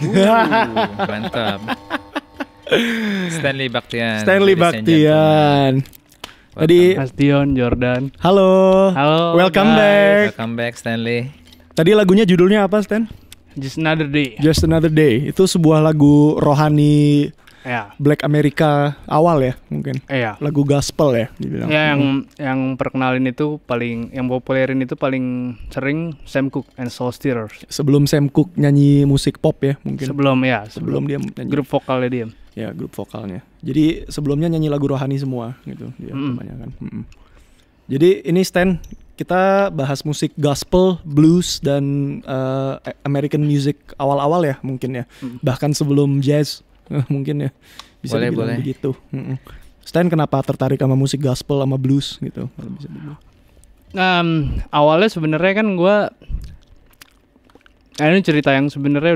Mantap. Stanley Baktian. Stanley Baktian. Tadi Bastion Jordan. halo. Welcome back. Welcome back Stanley. Tadi lagunya judulnya apa, Stan? Just Another Day. Just Another Day. Itu sebuah lagu rohani Ya. Black America awal ya, mungkin. Iya. Lagu gospel ya dibilang. Ya yang perkenalin itu yang populerin itu paling sering Sam Cooke and Soul Stirrers. Sebelum Sam Cooke nyanyi musik pop ya, mungkin. Sebelum dia nyanyi. grup vokalnya dia. Ya, grup vokalnya. Jadi sebelumnya nyanyi lagu rohani semua gitu dia kebanyakan. Jadi ini Stan, kita bahas musik gospel, blues dan American music awal-awal ya mungkin ya. Bahkan sebelum jazz mungkin ya. Bisa dibilang begitu. Stan kenapa tertarik sama musik gospel sama blues gitu? Kalau bisa dibilang. Awalnya sebenarnya kan gue ini cerita yang sebenarnya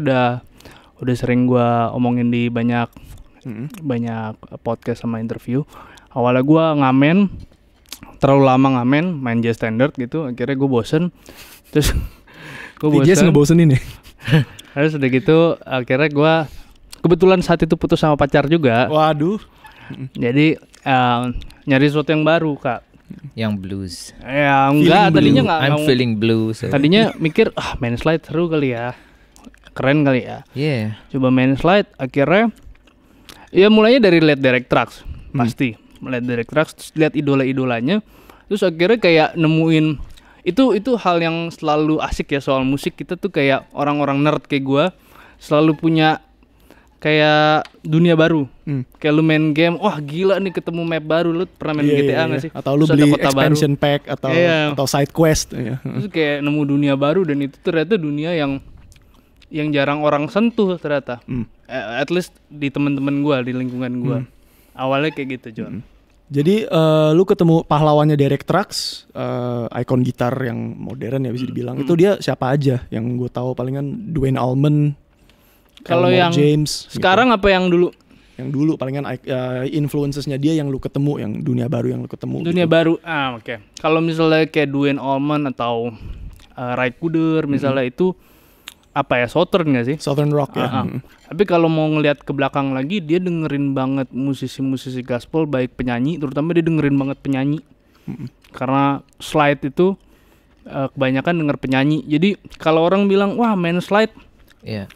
udah sering gue omongin di banyak podcast sama interview. Awalnya gue ngamen, terlalu lama ngamen, main jazz standard gitu. Akhirnya gue bosen. Terus gue bosen. Jazz ngebosenin ya? Terus udah gitu akhirnya gue kebetulan saat itu putus sama pacar juga. Waduh. Jadi nyari sesuatu yang baru, Kak. Yang blues. Ya enggak, tadinya enggak. I'm feeling blues. Tadinya mikir main slide seru kali ya. Keren kali ya. Yeah. Coba main slide, akhirnya ya mulainya dari lihat Derek Trucks. Pasti melihat Derek Trucks, terus lihat idola-idolanya. Terus akhirnya kayak nemuin itu hal yang selalu asik ya soal musik. Kita tuh kayak orang-orang nerd kayak gua selalu punya kayak dunia baru. Kayak lu main game, wah gila nih ketemu map baru. Lu pernah main GTA nggak sih? Atau lu beli expansion pack atau side quest. Terus kayak nemu dunia baru dan itu ternyata dunia yang jarang orang sentuh ternyata. At least di teman-teman gue, di lingkungan gue. Awalnya kayak gitu, John. Jadi lu ketemu pahlawannya Derek Trucks, ikon gitar yang modern ya bisa dibilang. Itu dia siapa aja? Yang gue tahu palingan Duane Allman. Kalau yang James sekarang gitu. apa yang dulu? Yang dulu palingan influencesnya dia yang lu ketemu, yang dunia baru yang lu ketemu. Dunia gitu. baru. Oke. Kalau misalnya kayak Duane Allman atau Ray Cooder misalnya itu apa ya, Southern nggak sih? Southern rock ya. Tapi kalau mau ngelihat ke belakang lagi, dia dengerin banget musisi-musisi gospel, baik penyanyi, terutama dia dengerin banget penyanyi. Karena slide itu kebanyakan denger penyanyi. Jadi kalau orang bilang wah main slide, Iya.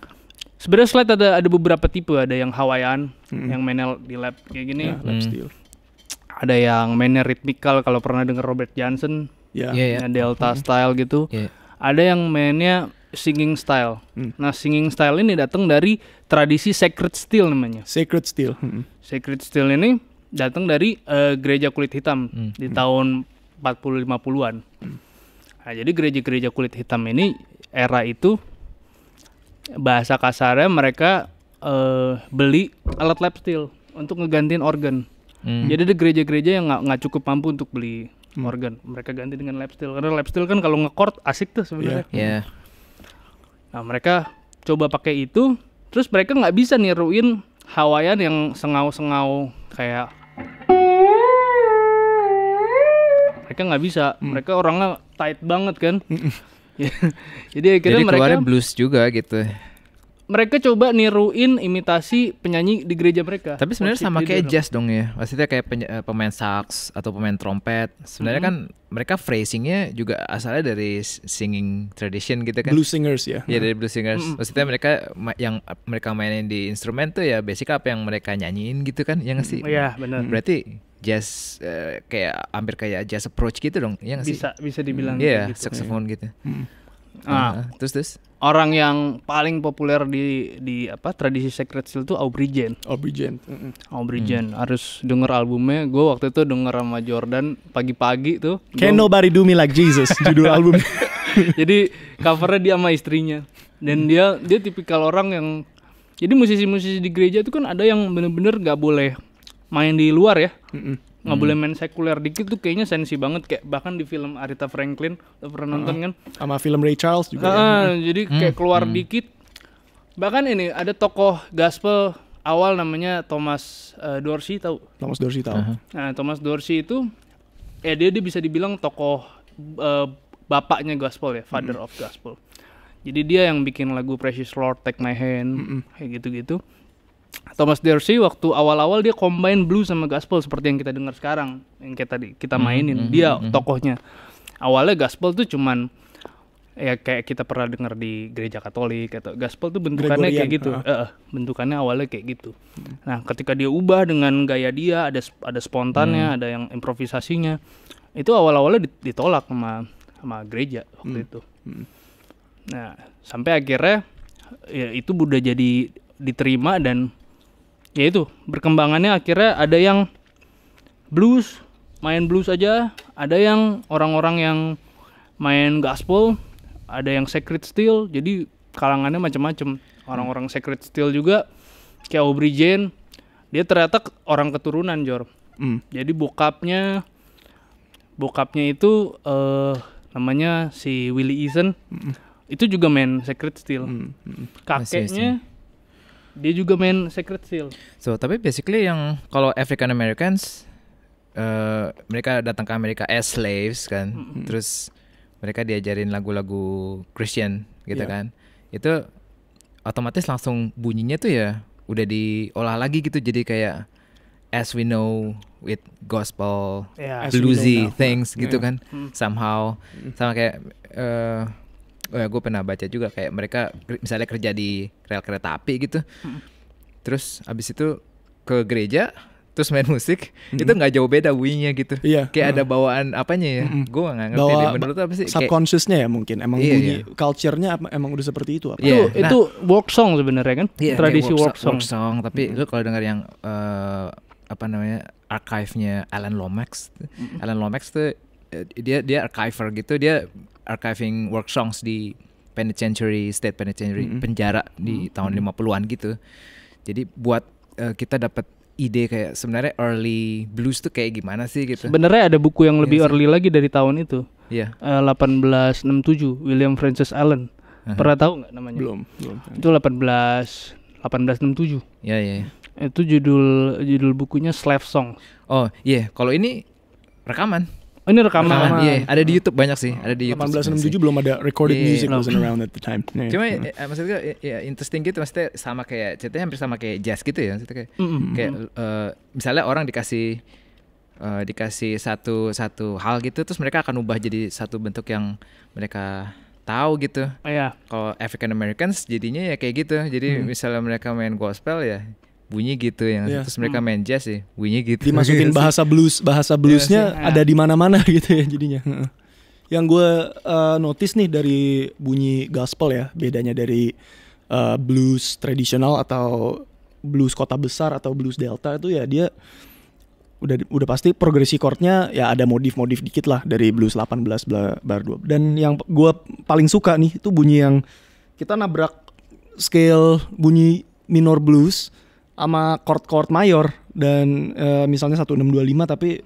Sebenarnya slide ada beberapa tipe, ada yang Hawaiian, yang mainnya di lap kayak gini. Lap steel. Ada yang mainnya ritmikal, kalau pernah denger Robert Johnson, yang Delta style gitu. Ada yang mainnya singing style. Nah, singing style ini datang dari tradisi sacred steel namanya. Sacred steel. Sacred steel ini datang dari gereja kulit hitam di tahun 40-50-an. Nah, jadi gereja-gereja kulit hitam ini era itu bahasa kasarnya mereka beli alat lap steel untuk ngegantiin organ. Jadi ada gereja-gereja yang nggak cukup mampu untuk beli organ, mereka ganti dengan lap steel. Karena lap steel kan kalau nge-chord asik tuh sebenarnya. Nah mereka coba pakai itu, terus mereka nggak bisa niruin Hawaiian yang sengau-sengau kayak. Mereka nggak bisa, mereka orangnya tight banget kan. Jadi akhirnya keluarnya blues juga gitu. Mereka coba niruin imitasi penyanyi di gereja mereka. Tapi sebenarnya sama kayak jazz dong ya. Maksudnya kayak pemain sax atau pemain trompet. Sebenarnya kan mereka phrasingnya juga asalnya dari singing tradition gitu kan. Blues singers ya. Iya dari blues singers. Maksudnya mereka yang mereka mainin di instrumen tuh ya basic apa yang mereka nyanyiin gitu kan. Ya nggak sih? Iya benar. Berarti jazz kayak hampir kayak jazz approach gitu dong. Ya nggak sih? Bisa dibilang gitu. gitu. Saxophone gitu. Terus orang yang paling populer di apa tradisi sacred steel itu Aubrey Jane. Aubrey Jane harus denger albumnya. Gue waktu itu denger sama Jordan pagi-pagi tuh. Can Nobody Do Me Like Jesus judul albumnya. Jadi covernya dia sama istrinya. Dan dia tipikal orang yang, jadi musisi-musisi di gereja itu kan ada yang bener-bener gak boleh main di luar ya. Nggak boleh main sekuler dikit tuh kayaknya sensi banget. Kayak bahkan di film Aretha Franklin, lo pernah nonton kan? Sama film Ray Charles juga Jadi kayak keluar dikit. Bahkan ini ada tokoh gospel awal namanya Thomas Dorsey, tahu? Thomas Dorsey tahu. Nah Thomas Dorsey itu dia bisa dibilang tokoh bapaknya gospel ya, father of gospel. Jadi dia yang bikin lagu Precious Lord, Take My Hand, kayak gitu-gitu. Thomas Dorsey waktu awal-awal dia combine blues sama gospel seperti yang kita dengar sekarang, yang kayak tadi kita mainin. Dia tokohnya. Awalnya gospel tuh cuman ya kayak kita pernah dengar di gereja Katolik atau gospel tuh bentukannya kayak gitu. Bentukannya awalnya kayak gitu. Nah, ketika dia ubah dengan gaya dia, ada spontannya, ada yang improvisasinya. Itu awal-awalnya ditolak sama gereja waktu itu. Nah, sampai akhirnya ya itu udah jadi diterima dan ya itu berkembangannya akhirnya ada yang blues, main blues aja, ada yang orang-orang yang main gospel, ada yang Sacred Steel, jadi kalangannya macam-macam. Orang-orang Sacred Steel juga kayak Aubrey Jane, dia ternyata orang keturunan Jor. Jadi bokapnya itu namanya si Willie Eason, itu juga main Sacred Steel. Kakeknya dia juga main Sacred Steel. So tapi basically yang kalau African Americans mereka datang ke Amerika as slaves kan, terus mereka diajarin lagu-lagu Christian gitu kan, itu otomatis langsung bunyinya tuh ya udah diolah lagi gitu, jadi kayak as we know with gospel, bluesy things gitu kan, somehow sama kayak gue pernah baca juga kayak mereka misalnya kerja di rel kereta api gitu, terus abis itu ke gereja terus main musik, itu nggak jauh beda bunyinya gitu. Kayak ada bawaan apanya ya, gue nggak ngerti deh. Menurut apa sih? Subconsciousnya ya mungkin, emang bunyi culture-nya emang udah seperti itu apa? Itu work song sebenarnya kan, tradisi work song. Tapi lu kalau dengar yang apa namanya archive-nya Alan Lomax, Alan Lomax tuh dia archiver gitu, dia archiving work songs di state penitentiary, penjara di tahun 50-an gitu. Jadi buat kita dapat ide kayak sebenarnya early blues tuh kayak gimana sih gitu. Sebenarnya ada buku yang lebih early lagi dari tahun itu. 1867 William Francis Allen. Pernah tahu nggak namanya? Belum. Itu 1867. Iya. Itu judul bukunya Slave Songs. Oh iya, kalau ini rekaman. Oh, ini rekaman. Iya, ada di YouTube banyak sih. Ada di YouTube. 1867 belum ada recorded music wasn't around at the time. Cuma maksudnya ya interesting gitu, maksudnya sama kayak ceritanya hampir sama kayak jazz gitu ya, maksudnya kayak misalnya orang dikasih satu hal gitu, terus mereka akan ubah jadi satu bentuk yang mereka tahu gitu. Kalau African Americans jadinya ya kayak gitu. Jadi misalnya mereka main gospel ya bunyi gitu, yang terus mereka main jazz ya bunyi gitu. Dimasukin bahasa bluesnya ada di mana-mana gitu ya jadinya. Yang gue notice nih dari bunyi gospel ya, bedanya dari blues tradisional atau blues kota besar atau blues delta itu ya, dia udah pasti progresi chordnya ya ada modif dikit lah dari blues 18 bar 2. Dan yang gue paling suka nih itu bunyi yang kita nabrak scale bunyi minor blues sama chord mayor, dan misalnya 1625 tapi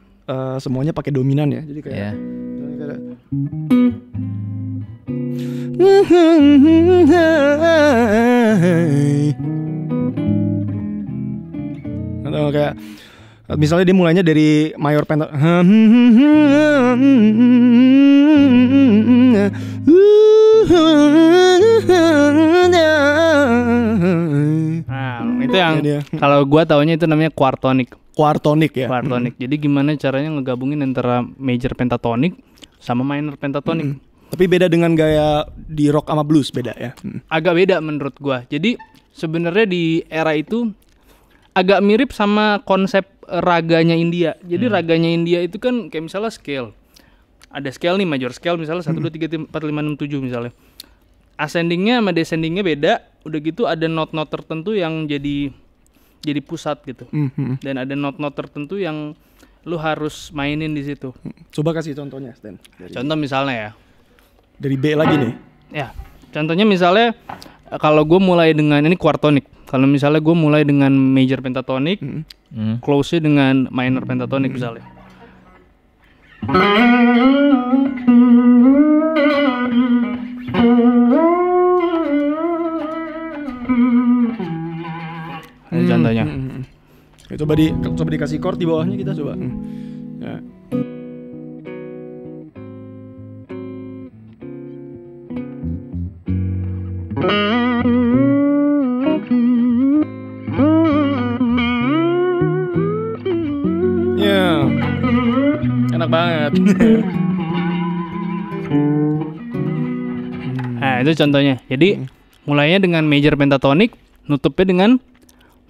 semuanya pakai dominan ya. Jadi kayak atau kayak misalnya dia mulainya dari mayor pentat, itu yang kalau gua taunya itu namanya quartonic ya. Jadi gimana caranya ngegabungin antara major pentatonic sama minor pentatonic. Tapi beda dengan gaya di rock sama blues, beda ya. Agak beda menurut gua. Jadi sebenarnya di era itu agak mirip sama konsep raganya India. Jadi raganya India itu kan kayak misalnya scale. Ada scale nih, major scale misalnya 1 2 3 4 5 6 7 misalnya. Ascendingnya sama descendingnya beda. Udah gitu ada not-not tertentu yang jadi pusat gitu. Dan ada not-not tertentu yang lu harus mainin di situ. Coba kasih contohnya, Stan. Contoh misalnya ya. Dari B lagi nih. Ya, contohnya misalnya kalau gue mulai dengan ini quartonic. Kalau misalnya gue mulai dengan major pentatonic, close-nya dengan minor pentatonic misalnya. Ini contohnya. Coba dikasih chord di bawahnya kita coba. Ya. Nah, itu contohnya. Jadi mulainya dengan major pentatonic, nutupnya dengan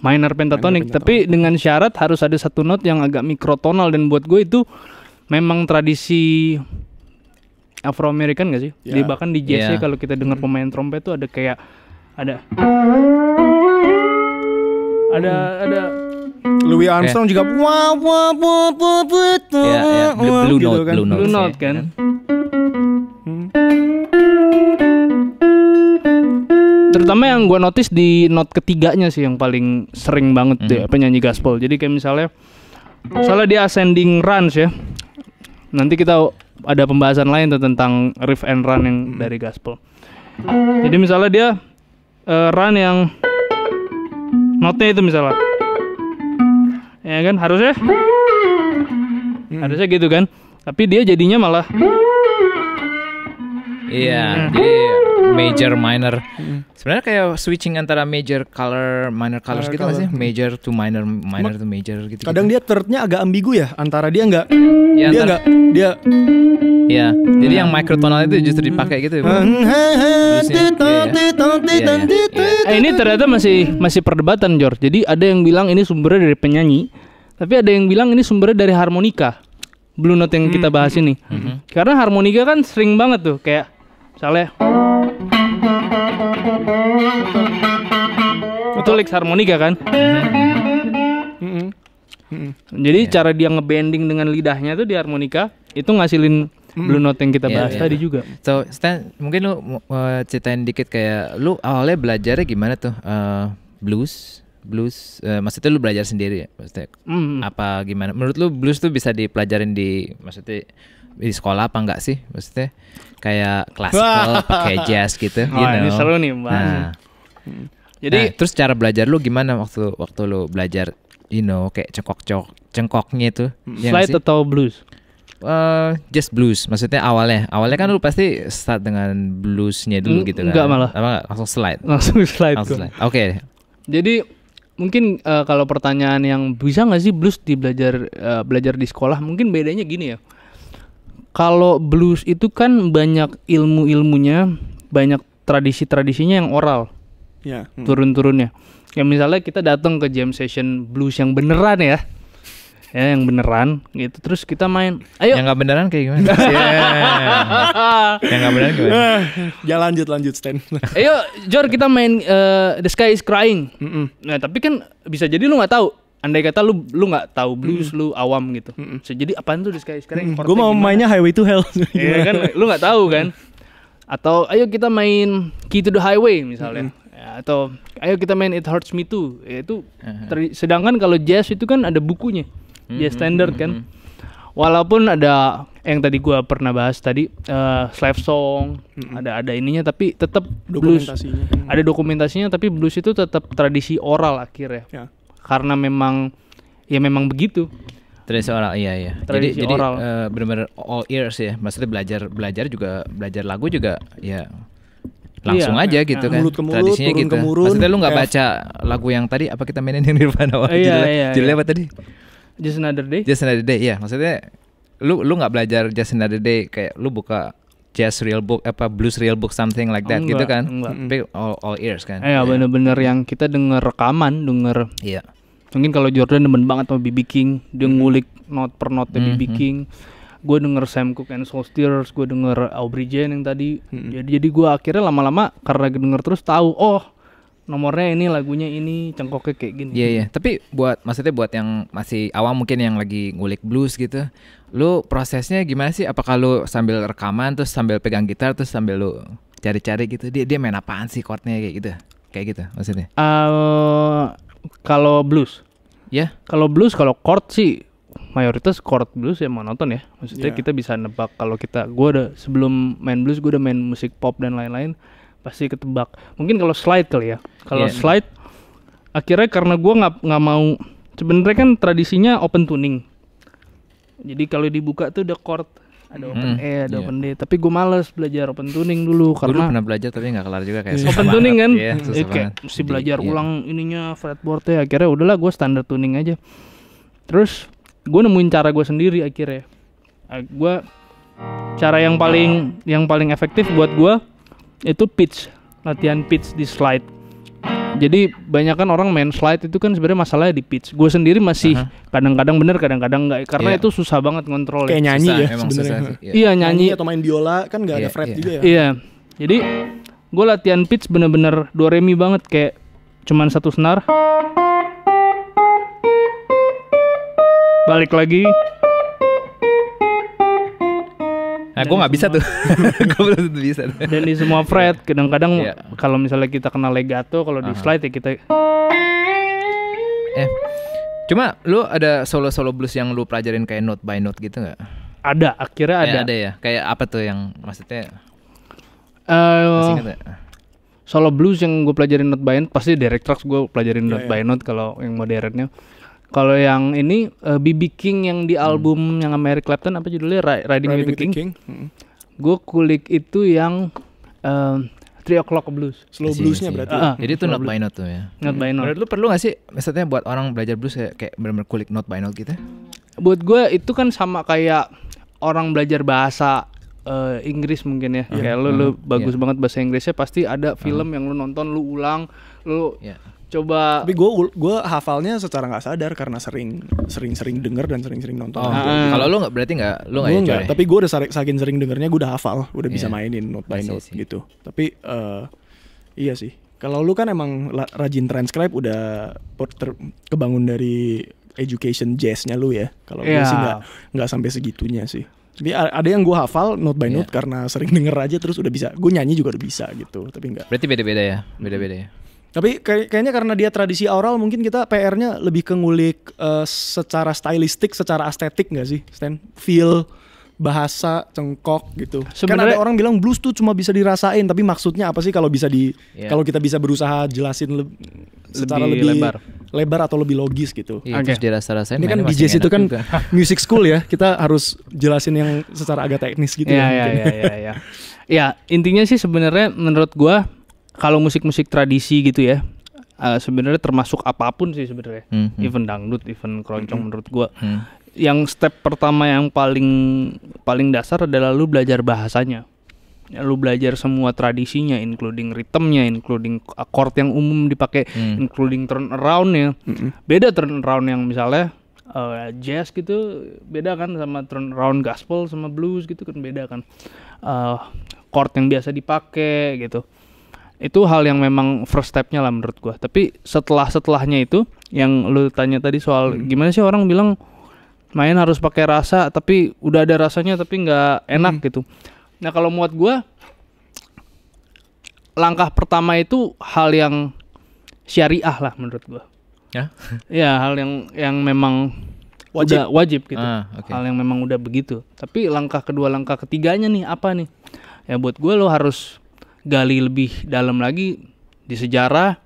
minor pentatonic, tapi dengan syarat harus ada satu note yang agak mikrotonal, dan buat gue itu memang tradisi Afro-American gak sih? Ya. Bahkan di jazz kalau kita dengar pemain trompet tuh ada kayak ada Louis Armstrong juga wah Blue gitu note, kan. blue note kan. Terutama yang gue notice di note ketiganya sih yang paling sering banget deh penyanyi gospel. Jadi kayak misalnya dia ascending runs ya. Nanti kita ada pembahasan lain tuh tentang riff and run yang dari gospel. Jadi misalnya dia run yang notnya itu misalnya, ya kan harusnya gitu kan. Tapi dia jadinya malah Iya, jadi major minor. Sebenarnya kayak switching antara major color, minor colors gitu nggak sih? Major to minor, minor to major gitu. Kadang dia thirdnya agak ambigu ya, antara dia nggak, Ya, dia nggak, dia. Iya, jadi yang microtonal itu justru dipakai gitu. ini ternyata masih perdebatan, George. Jadi ada yang bilang ini sumbernya dari penyanyi, tapi ada yang bilang ini sumbernya dari harmonika. Blue note yang kita bahas ini. Karena harmonika kan sering banget tuh kayak misalnya itu licks harmonika kan. Jadi cara dia ngebending dengan lidahnya tuh di harmonika itu ngasilin blue note yang kita bahas tadi juga. So Stan, mungkin lu ceritain dikit kayak lu awalnya belajarnya gimana tuh blues, maksudnya lu belajar sendiri ya, maksudnya apa gimana? Menurut lu blues tuh bisa dipelajarin maksudnya di sekolah apa enggak sih? Maksudnya kayak klasikal pakai jazz gitu, Ini seru nih bahasnya. Jadi terus cara belajar lu gimana waktu lu belajar, kayak cengkoknya itu? slide atau blues? Just blues, maksudnya awalnya kan lu pasti start dengan bluesnya dulu gitu kan? Enggak malah. Langsung slide. Langsung slide. Oke. Jadi mungkin kalau pertanyaan yang bisa nggak sih blues belajar di sekolah, mungkin bedanya gini ya. Kalau blues itu kan banyak ilmunya, banyak tradisinya yang oral, turun-turunnya. Kayak misalnya kita datang ke jam session blues yang beneran ya, yang beneran gitu. Terus kita main, ayo. Yang nggak beneran kayak gimana? Yang nggak beneran gimana? Ya lanjut Stan. Ayo, Jor, kita main The Sky is Crying. Nah, tapi kan bisa jadi lu nggak tahu. Andai kata lu nggak tahu blues, lu awam gitu. Bisa jadi apaan tuh The Sky is Crying? Gue mau mainnya Highway to Hell. Iya kan, lu nggak tahu kan? Atau ayo kita main Key to the Highway misalnya. Ya, atau ayo kita main It Hurts Me Too. Ya, itu sedangkan kalau jazz itu kan ada bukunya. Jazz standard kan. Walaupun ada yang tadi gua pernah bahas tadi slave song, ada ininya, tapi tetap blues ada dokumentasinya, tapi blues itu tetap tradisi oral akhirnya. Ya. Karena memang begitu. Tradisi oral, iya. Tradisi Jadi oral. benar-benar all ears ya. Maksudnya belajar lagu juga ya langsung aja gitu kan. Mulut ke mulut, tradisinya turun gitu. ke murun. Maksudnya lu nggak baca lagu yang tadi apa kita mainin yang Nirvana judulnya apa tadi? Just Another Day. Just Another Day, ya. Maksudnya lu nggak belajar Just Another Day kayak lu buka jazz real book blues real book something like that gitu kan. Tapi all ears kan. Bener-bener yang kita denger rekaman, Iya. Mungkin kalau Jordan demen banget sama B.B. King, dia ngulik not per note B.B. King. Gue denger Sam Cooke and Soul Stirrers, gue denger Aubrey Jane yang tadi. Jadi gue akhirnya lama-lama karena denger terus tahu, nomornya ini, lagunya ini, cengkoknya kayak gini. Iya. Tapi buat yang masih awam mungkin yang lagi ngulik blues gitu, lu prosesnya gimana sih? Apakah lu sambil rekaman terus sambil pegang gitar terus sambil lu cari-cari gitu? Dia main apaan sih chordnya kayak gitu maksudnya? Kalau blues, Kalau kalau chord sih mayoritas chord blues ya monoton ya. Maksudnya kita bisa nebak. Kalau gue udah sebelum main blues gue udah main musik pop dan lain-lain, pasti ketebak. Mungkin kalau slide kali ya. Kalau slide akhirnya karena gue nggak mau, sebenarnya kan tradisinya open tuning. Jadi kalau dibuka tuh ada chord, ada open E, ada open D. Tapi gue males belajar open tuning dulu karena pernah belajar tapi nggak kelar juga kayak open tuning kan. Kayak mesti belajar ulang ininya fretboardnya. Akhirnya udahlah gue standar tuning aja. Terus gue nemuin cara gue sendiri akhirnya. Cara yang paling efektif buat gue itu pitch, latihan pitch di slide. Jadi banyak kan orang main slide itu kan sebenarnya masalahnya di pitch. Gue sendiri masih kadang-kadang bener, kadang-kadang enggak, karena itu susah banget ngontrol. Kayak nyanyi Susah, ya emang sebenarnya. susah sih, Iya nyanyi atau main biola kan nggak ada fret juga ya. Iya. Jadi gue latihan pitch bener-bener do re mi banget, kayak cuman satu senar. Balik lagi. Nah, gue nggak bisa tuh. Gue belum bisa. Dan di semua fret, kadang-kadang kalau misalnya kita kena legato, kalau di slide ya kita. Cuma lu ada solo blues yang lu pelajarin kayak note by note gitu nggak? Ada, akhirnya ada. Ada ya. Kayak apa tuh yang maksudnya? Masih ingat nggak? Solo blues yang gue pelajarin note by note pasti Derek Trucks gue pelajarin note by note kalau yang modernnya. Kalau yang ini B.B. King yang di album yang sama Eric Clapton apa judulnya Riding with the King. Gue kulik itu yang 3 O'Clock Blues. Slow bluesnya berarti. Jadi itu note by note tuh ya. Note by note. Menurut lu perlu gak sih maksudnya buat orang belajar blues kayak benar-benar kulik note by note gitu? Buat gue itu kan sama kayak orang belajar bahasa Inggris mungkin ya. Kayak lu bagus banget bahasa Inggrisnya, pasti ada film yang lu nonton, lu ulang, lu coba. Tapi gue hafalnya secara nggak sadar karena sering denger dan sering nonton. Kalau lu nggak berarti lu nggak. Tapi gue udah saking sering dengernya gue udah hafal, udah bisa mainin note by note gitu. Tapi iya sih. Kalau lu kan emang rajin transcribe, udah kebangun dari education jazznya lu ya. Kalau gue sih nggak sampai segitunya sih. Tapi ada yang gue hafal note by note karena sering denger aja terus udah bisa. Gue nyanyi juga udah bisa gitu. Tapi enggak. Berarti beda-beda ya. Tapi kayaknya karena dia tradisi oral, mungkin kita PR-nya lebih ke ngulik secara stylistik, secara estetik nggak sih, Stan? Feel, bahasa, cengkok gitu. Kan ada orang bilang blues tuh cuma bisa dirasain, tapi maksudnya apa sih kalau bisa kalau kita bisa berusaha jelasin secara lebih lebar atau lebih logis gitu. Terus dirasa-rasain. Ini kan di jazz itu kan music school ya, kita harus jelasin yang secara agak teknis gitu. Ya, intinya sih sebenarnya menurut gua kalau musik-musik tradisi gitu ya, sebenarnya termasuk apapun sih sebenarnya, even dangdut, even keroncong menurut gua. Yang step pertama yang paling dasar adalah lu belajar bahasanya. Ya, lu belajar semua tradisinya, including rhythmnya, including chord yang umum dipakai, including turnaround-nya. Beda turnaround yang misalnya jazz gitu, beda kan sama turnaround gospel sama blues gitu kan, beda kan. Chord yang biasa dipakai gitu. Itu hal yang memang first stepnya lah menurut gua. Tapi setelahnya itu yang lu tanya tadi soal gimana sih orang bilang main harus pakai rasa, tapi udah ada rasanya tapi nggak enak gitu. Nah kalau muat gua, langkah pertama itu hal yang syariah lah menurut gua. Ya hal yang memang wajib gitu. Hal yang memang udah begitu. Tapi langkah kedua, langkah ketiganya nih apa nih? Ya buat gua lo harus gali lebih dalam lagi di sejarah,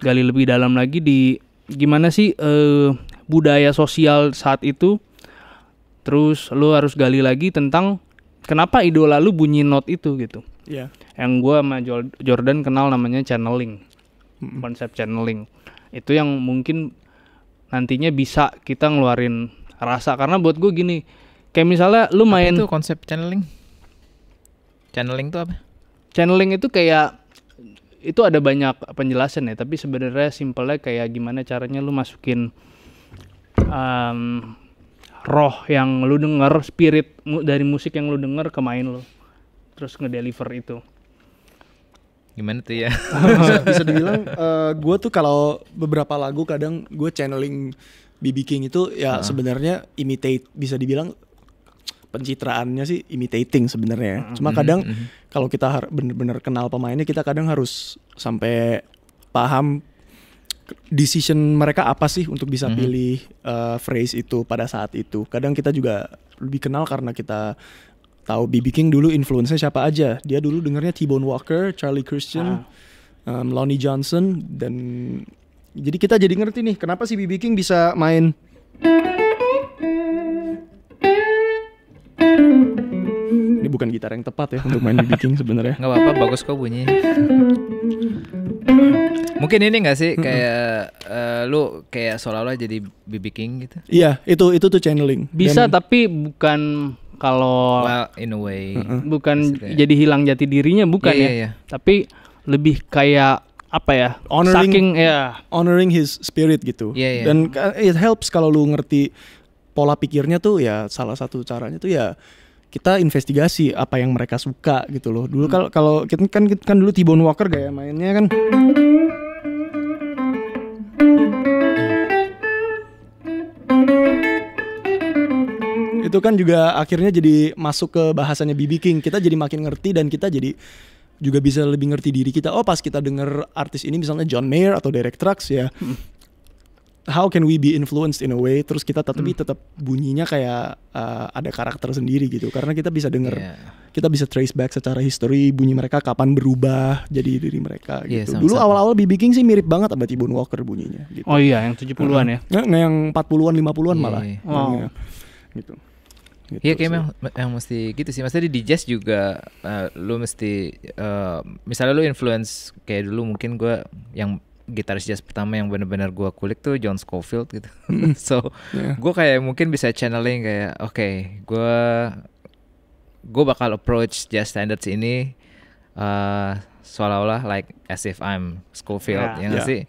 gali lebih dalam lagi di gimana sih budaya sosial saat itu. Terus lu harus gali lagi tentang kenapa idola lu bunyi note itu gitu. Yang gua sama Jordan kenal namanya channeling. Konsep channeling. Itu yang mungkin nantinya bisa kita ngeluarin rasa, karena buat gua gini, kayak misalnya lu main. Apa itu konsep channeling? Channeling itu apa? Channeling itu kayak, itu ada banyak penjelasan ya, tapi sebenarnya simpelnya kayak gimana caranya lu masukin roh yang lu denger, spirit dari musik yang lu denger ke main lu, terus ngedeliver itu. Gimana tuh ya? bisa dibilang gue tuh kalau beberapa lagu kadang gue channeling B.B. King itu ya sebenarnya imitate, bisa dibilang pencitraannya sih imitating sebenarnya. Cuma kadang kalau kita bener-bener kenal pemainnya, kita kadang harus sampai paham decision mereka apa sih untuk bisa pilih phrase itu pada saat itu. Kadang kita juga lebih kenal karena kita tahu B.B. King dulu influence-nya siapa aja. Dia dulu dengernya T-Bone Walker, Charlie Christian, Lonnie Johnson, dan jadi kita jadi ngerti nih kenapa sih B.B. King bisa main. Ini bukan gitar yang tepat ya untuk main B.B. King sebenarnya. Nggak apa-apa, bagus kok bunyi. Mungkin ini nggak sih kayak lu kayak seolah-olah jadi B.B. King gitu? Iya, itu tuh channeling. Bisa, tapi bukan kalau Well, in a way. bukan Maksudnya. jadi hilang jati dirinya bukan Iya, ya. iya. Tapi lebih kayak apa ya? Honoring- Saking ya. Honoring his spirit gitu. Iya, iya. Dan it helps kalau lu ngerti pola pikirnya tuh ya, salah satu caranya tuh ya kita investigasi apa yang mereka suka gitu loh. Dulu kalau kita kan dulu T-Bone Walker gaya mainnya kan itu kan juga akhirnya jadi masuk ke bahasanya B.B. King. Kita jadi makin ngerti dan kita jadi juga bisa lebih ngerti diri kita. Oh, pas kita denger artis ini misalnya John Mayer atau Derek Trucks ya. How can we be influenced in a way? Terus kita tetap bunyinya kayak ada karakter sendiri gitu. Karena kita bisa denger, Iya. kita bisa trace back secara history bunyi mereka kapan berubah jadi diri mereka Iya, gitu. sama-sama. Dulu awal-awal B.B. King sih mirip banget sama T-Bone Walker bunyinya gitu. Oh iya, yang 70-an ya. Nggak yang 40-an 50-an Iya, malah. iya. Wow. Iya. Gitu. Gitu Iya kayak sih. yang mesti gitu sih. Maksudnya di jazz juga lu mesti misalnya lu influence kayak dulu mungkin gue yang gitaris jazz pertama yang benar-benar gue kulik tuh John Scofield gitu. So Yeah. gue kayak mungkin bisa channeling kayak oke, gue bakal approach jazz standards ini seolah-olah like as if I'm Scofield, ya nggak Yeah. sih?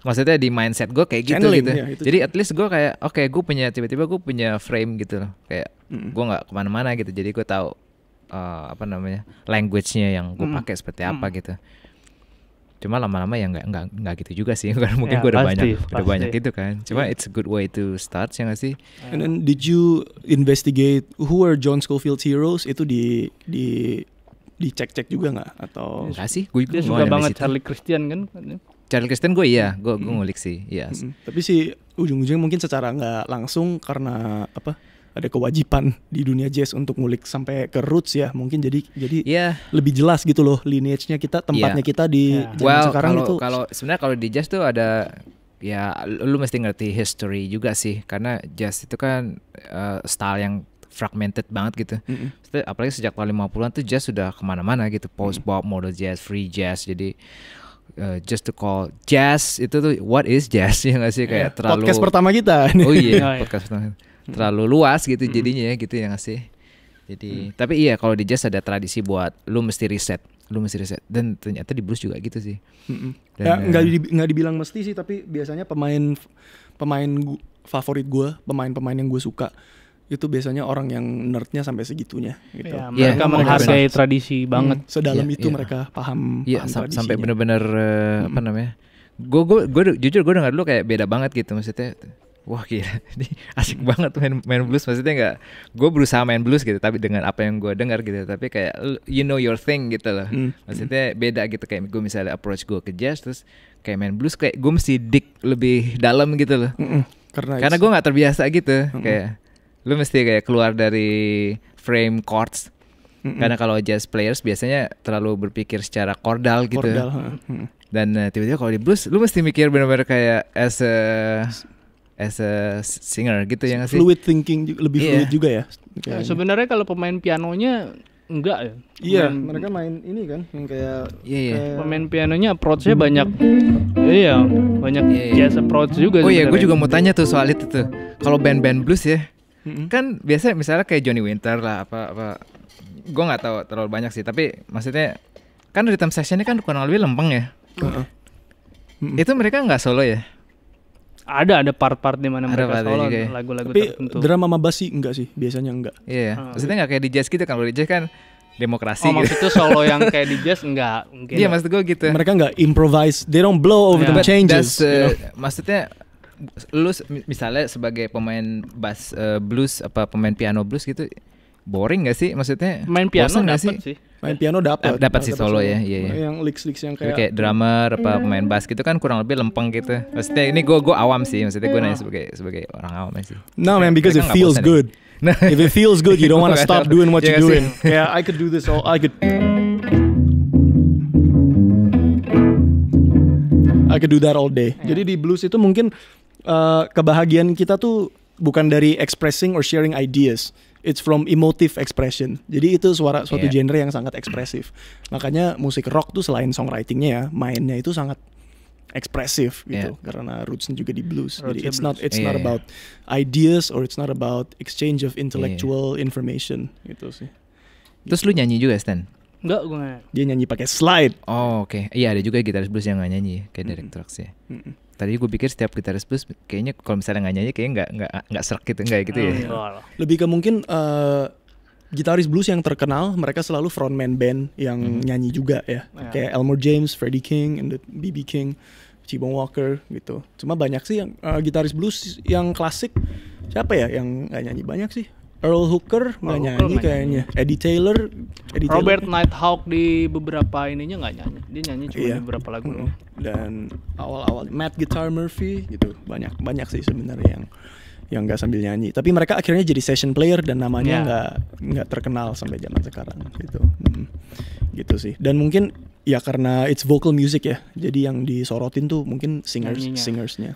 Maksudnya di mindset gue kayak gitu Channeling, gitu. ya, itu Jadi at least gue kayak oke, gue punya tiba-tiba gue punya frame gitu loh. Kayak gue nggak kemana-mana gitu. Jadi gue tahu apa namanya language-nya yang gue pakai seperti apa gitu. Cuma lama-lama ya nggak gitu juga sih. Karena mungkin Ya, gue udah pasti. banyak gitu kan. Cuma it's a good way to start, ya nggak sih? And then did you investigate who are John Scofield's heroes? Itu dicek-cek juga nggak atau Enggak sih, gue Dia suka banget Charlie Christian kan. Charlie Christian gue gue ngulik sih, iya. Tapi sih ujung-ujungnya mungkin secara nggak langsung karena apa? Ada kewajiban di dunia jazz untuk ngulik sampai ke roots ya. Mungkin jadi Iya. lebih jelas gitu loh lineage-nya kita, tempatnya kita di zaman Well, sekarang itu. kalau sebenarnya kalau di jazz tuh ada ya lu mesti ngerti history juga sih, karena jazz itu kan style yang fragmented banget gitu. Maksudnya, apalagi sejak tahun 50-an tuh jazz sudah kemana-mana gitu, post bop, modern jazz, free jazz. Jadi just to call jazz itu tuh what is jazz ya nggak sih, kayak terlalu Podcast pertama kita. Oh iya, Oh, iya. podcast pertama. Terlalu luas gitu jadinya ya gitu ya nggak sih. Jadi tapi iya kalau di jazz ada tradisi buat lu mesti riset dan ternyata di blues juga gitu sih. Dan, Ya, nggak dibilang mesti sih, tapi biasanya pemain favorit gue, pemain yang gue suka itu biasanya orang yang nerdnya samai segitunya gitu. Ya, Iya, mereka benar, menghargai benar. tradisi banget. Sedalam Iya, itu iya. mereka paham iya tradisinya. sampai benar-benar apa namanya? Gue jujur gue dengar dulu kayak beda banget gitu, maksudnya. Wah gila, ini asik banget main blues. Maksudnya nggak, gue berusaha main blues gitu, tapi dengan apa yang gue dengar gitu. Tapi kayak you know your thing gitu loh. Maksudnya beda gitu, kayak gue misalnya approach gue ke jazz, terus kayak main blues kayak gue mesti dig lebih dalam gitu loh. Karena gue nggak terbiasa gitu. Kayak lu mesti kayak keluar dari frame chords. Karena kalau jazz players biasanya terlalu berpikir secara chordal gitu. Dan tiba-tiba kalau di blues, lu mesti mikir benar-benar kayak as a singer gitu ya nggak sih? Fluid thinking lebih fluid juga ya. Ya, sebenarnya kalau pemain pianonya enggak ya. Iya, mereka main ini kan yang kayak Iya. Pemain pianonya approach-nya banyak. Iya, banyak jazz approach juga. Oh iya, gue sebenarnya. juga mau tanya tuh soal itu tuh. Kalau band-band blues ya, kan biasa misalnya kayak Johnny Winter lah apa. Gue nggak tahu terlalu banyak sih, tapi maksudnya kan rhythm section-nya kan kurang lebih lempeng ya. Itu mereka nggak solo ya? Ada part-part di mana Ada mereka part solo juga ya. lagu-lagu tapi tertentu. drama sama bass sih enggak sih, biasanya enggak. Iya, maksudnya nggak kayak di jazz gitu kan. Kalau di jazz kan demokrasi Oh, gitu. maksudnya solo yang kayak di jazz enggak mungkin. Iya, maksud gue gitu. Mereka enggak improvise, they don't blow over Yeah. the But changes. that's, you know? maksudnya lu misalnya sebagai pemain bass blues apa pemain piano blues gitu, boring gak sih? Maksudnya Main piano bosan nggak dapat sih. Main piano dapat Dapat sih solo ya, iya. Yang licks yang Tapi kayak kayak drummer apa pemain bass gitu kan kurang lebih lempeng gitu. Maksudnya ini gue awam sih, maksudnya gue nanya sebagai orang awam aja sih. no man, because it Mereka nggak feels bosan ya? good. If it feels good, you don't want to Nggak stop tahu. doing what Iya you're nggak doing. Kayak I could do this all, I could do that all day. Jadi di blues itu mungkin kebahagiaan kita tuh bukan dari expressing or sharing ideas. It's from emotive expression. Jadi itu suatu genre yang sangat ekspresif. Makanya musik rock tuh selain songwritingnya ya, mainnya itu sangat ekspresif gitu karena rootsnya juga di blues. Jadi it's not Iya. about ideas or it's not about exchange of intellectual information gitu sih. Terus lu nyanyi juga Stan? Enggak, gue nggak. Dia nyanyi pakai slide. Oh oke. Iya ada juga gitaris blues yang nggak nyanyi kayak Derek Trucks ya. Tadi gue pikir setiap gitaris blues kayaknya kalau misalnya nggak nyanyi kayaknya nggak serak gitu, nggak gitu ya. Lebih ke mungkin gitaris blues yang terkenal mereka selalu frontman band yang nyanyi juga ya. Kayak Elmore James, Freddie King, and the B.B. King, T-Bone Walker gitu. Cuma banyak sih yang gitaris blues yang klasik. Siapa ya yang nggak nyanyi banyak sih? Earl Hooker nggak nyanyi kayaknya. Eddie Taylor. Robert Nighthawk di beberapa ininya nggak nyanyi. Dia nyanyi cuma di beberapa lagu. Dan awal-awal Matt Guitar Murphy gitu. Banyak sih sebenarnya yang nggak sambil nyanyi. Tapi mereka akhirnya jadi session player dan namanya nggak terkenal sampai zaman sekarang gitu. Gitu sih. Dan mungkin ya karena it's vocal music ya. Jadi yang disorotin tuh mungkin singersnya.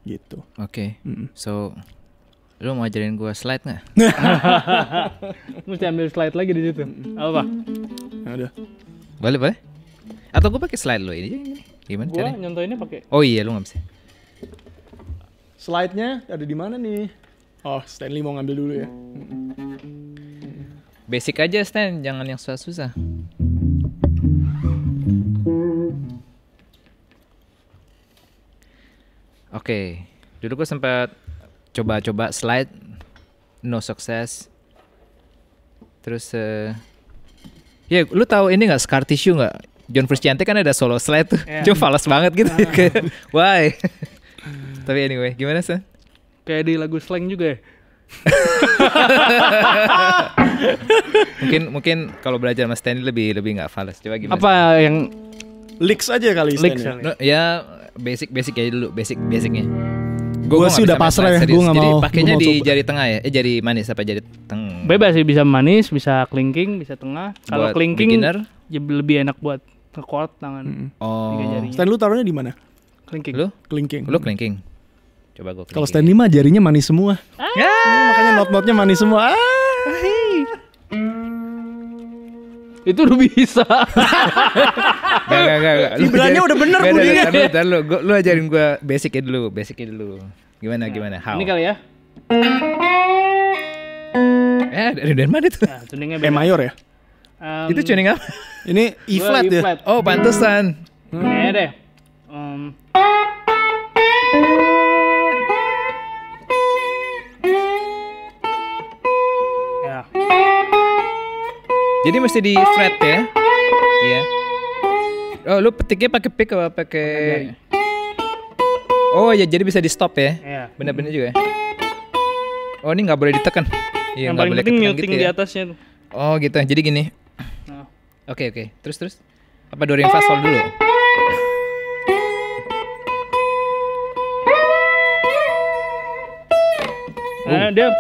Gitu. Oke. So lu mau ajarin gue slide nggak? Mesti ambil slide lagi di situ. Apa? Ada. Boleh. Atau gue pakai slide lo ini? Gimana Gua caranya? nyontoinnya pakai. Oh iya lu nggak bisa. Slide-nya ada di mana nih? Oh, Stanley mau ngambil dulu ya. Basic aja Stan, jangan yang susah-susah. Oke, dulu gue sempat coba-coba slide, no success. Terus, ya lu tahu ini nggak Scar Tissue nggak? John Frusciante kan ada solo slide tuh, cuma falas banget gitu. Kayak, why? Tapi anyway, gimana sih? Kayak di lagu slang juga ya. mungkin kalau belajar sama Stanley lebih nggak falas. Coba gimana? Apa yang Licks aja kali Licks Stanley. No, ya basic ya dulu, basicnya. Gua sih udah pasrah ya, gua nggak mau. Jadi pakainya gua mau di coba. jari tengah ya, jari manis apa jari tengah? bebas sih, bisa manis, bisa kelingking, bisa tengah. Kalau Buat kelingking beginner? ya lebih enak buat nge-chord tangan. Oh, Tiga jari. Stan lu taruhnya di mana? Kelingking. lu Kelingking. kelingking. Coba gue. Kalau Stanley mah jarinya manis semua. Makanya not-notnya manis semua. Itu udah bisa. Gak. Vibranya udah bener bunyinya. Ntar lu ajarin gue basicnya dulu. Gimana? How? Ini kali ya. Dari mana itu? Nah, tuningnya E beda. mayor ya? Itu tuning apa? Ini E Gua flat ya? E-flat. Oh, pantesan. Kayaknya deh. Ya. Jadi mesti di fret ya? Iya. Oh, lu petiknya pakai pick apa pakai? Oh ya, jadi bisa di stop ya? Iya. Bener-bener juga. Oh, ini nggak boleh ditekan. Iya, Yang nggak paling boleh penting ketekan muting gitu di ya. atasnya tuh. Oh gitu. Jadi gini. Nah. Oke. Terus. Apa do re mi fa sol dulu? Nah, dia. Ya.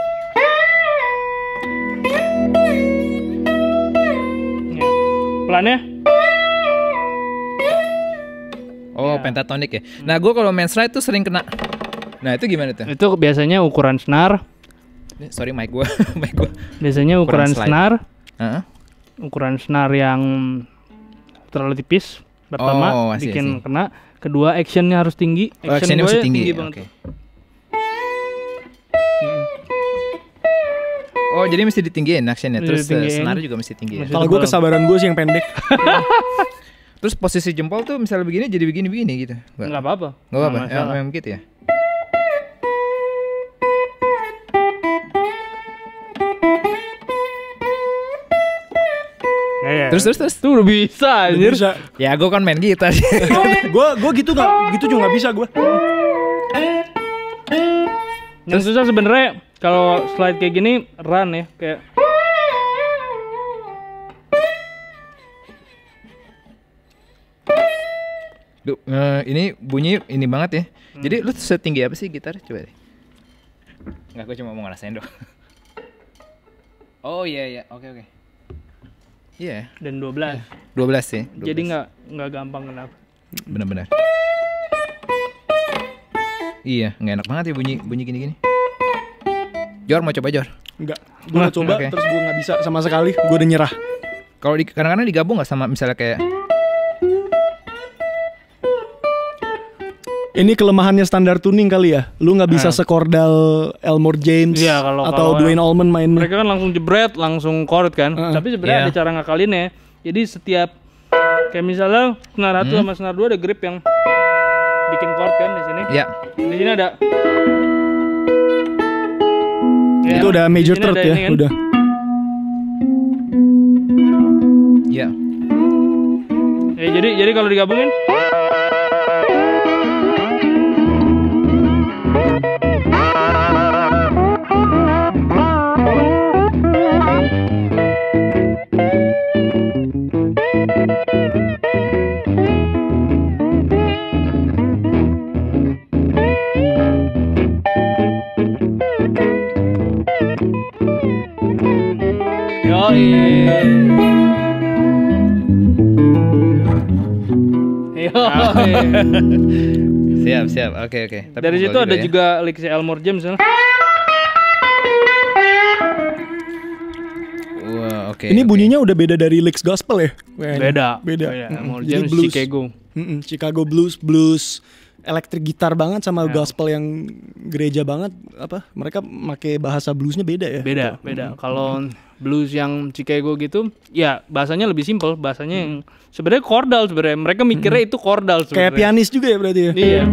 Pelan ya. Oh, pentatonik ya. Nah, gue kalau main slide tuh sering kena. Nah, itu gimana tuh? Itu biasanya ukuran senar. Sorry, mic gue. Biasanya ukuran slide. senar. Heeh. Ukuran senar yang terlalu tipis. Pertama, I see. bikin kena. Kedua, actionnya harus tinggi. Oh, actionnya gue mesti tinggi. banget. Oke. Oh, jadi mesti ditinggiin actionnya. Mesti Terus ditinggiin. senar juga mesti tinggi ya. Mesti- Kalau gue kesabaran gue sih yang pendek. Terus posisi jempol tuh misalnya begini jadi begini gitu. Nggak apa-apa. Nggak apa-apa. Nggak masalah. Memang gitu ya. Iya. Terus. Itu udah bisa anjir. Bisa. Ya, gue kan main gitar. Gue gitu juga nggak bisa gue. Yang susah sebenarnya kalau slide kayak gini run ya, kayak Duh, ini bunyi ini banget ya. Jadi lu setinggi apa sih gitar? Coba deh. Enggak, gue cuma mau ngerasain doang. Oh iya. Oke. Iya, dan 12. 12 sih. 12. Jadi nggak gampang kenapa. Bener-bener. Iya, nggak enak banget ya bunyi gini-gini. Jor mau coba Jor? Enggak. Gue mau coba Oke. terus gue nggak bisa sama sekali. Gue udah nyerah. Kalau kadang-kadang digabung nggak sama misalnya kayak Ini kelemahannya standar tuning kali ya. Lu nggak bisa sekordal Elmore James Iya, atau Duane Allman mainnya. Mereka kan langsung jebret, langsung chord kan. Tapi sebenarnya ada cara ngakalinnya. Jadi setiap kayak misalnya senar 1 sama senar 2 ada grip yang bikin chord kan di sini. Iya. Di sini ada. Itu udah major third ya, kan? udah. Iya. Ya, jadi kalau digabungin Siap. Oke. Tapi dari situ ada ya. juga lick si Elmore James kan? Wah, oke. Ini bunyinya udah beda dari licks gospel ya? Beda. Beda. Elmore Jadi James blues. Chicago. Chicago blues elektrik gitar banget sama gospel yang gereja banget. Mereka pakai bahasa bluesnya beda ya? Beda. Kalau blues yang Chicago gitu, ya bahasanya lebih simpel. Bahasanya yang sebenarnya chordal sebenarnya. Mereka mikirnya itu chordal sebenarnya. Kayak pianis juga ya berarti ya? Iya.